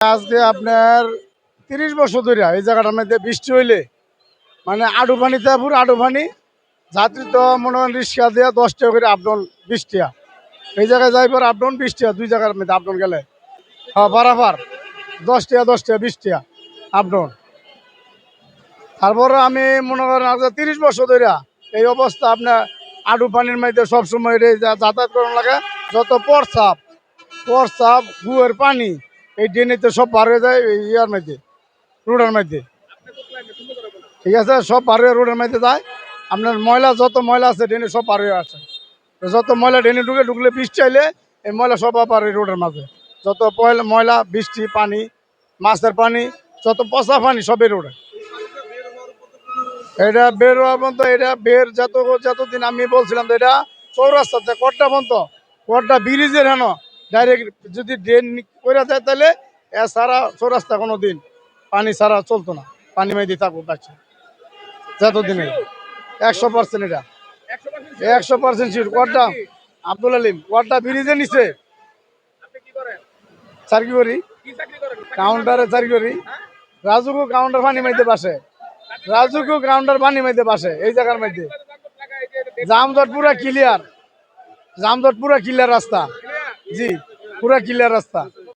আজকে আপনার 30 বছর ধরে এই জায়গাটার মধ্যে বৃষ্টি হইলে মানে আডু পানিতে পুরো আডু পানি যাত্রী তো মনে হয় রিক্সা দিয়ে 10 টাকা করে আপডাউন 20 টাকা এই জায়গায় যাই পর আপডাউন 20 টাকা দুই জায়গার মধ্যে আপডাউন গেলে পারাপার 10 টাকা 10 টাকা 20 টাকা আপডাউন। তারপরে আমি মনে করেন আজকে 30 বছর ধরে এই অবস্থা আপনার আডু পানির মধ্যে সবসময় যাতায়াত করার লাগে। যত পরসাপ গুয়ের পানি এই ড্রেনেতে সব পার হয়ে যায় এই ইয়ার মধ্যে রোডের মধ্যে। ঠিক আছে, সব পার হয়ে রোডের মধ্যে যায়। আপনার ময়লা যত ময়লা আছে ড্রেনে সব পার হয়ে আসে। তো যত ময়লা ড্রেনে ঢুকলে বৃষ্টি চাইলে এই ময়লা সব পার হয় রোডের মাঝে। যত ময়লা বৃষ্টি পানি মাছের পানি যত পচা পানি সবই রোডে। এটা বের হওয়ার পর্যন্ত এটা বের যতদিন আমি বলছিলাম যে এটা চৌরাস্তাতে কট্টা পর্যন্ত কট্টা ব্রিজের হেন ডাইরেক্ট যদি ড্রেন করে যায় তাহলে এছাড়া চৌরাস্তা কোনো দিন পানি ছাড়া চলতো না। পানি মাইদি থাকবো বাচ্চা যতদিনে 100% এটা 100% শিওর। কট্টা আব্দুল আলিম কট্টা ব্রিজের নিচে চাকরি করি, কাউন্টারে চাকরি করি। রাজুকু কাউন্টার পানি মাইতে পাশে, রাজুকু কাউন্টার পানি মাইতে পাশে এই জায়গার মধ্যে জামজট পুরা ক্লিয়ার, জামজট পুরা ক্লিয়ার রাস্তা। জি পুরা ক্লিয়ার রাস্তা।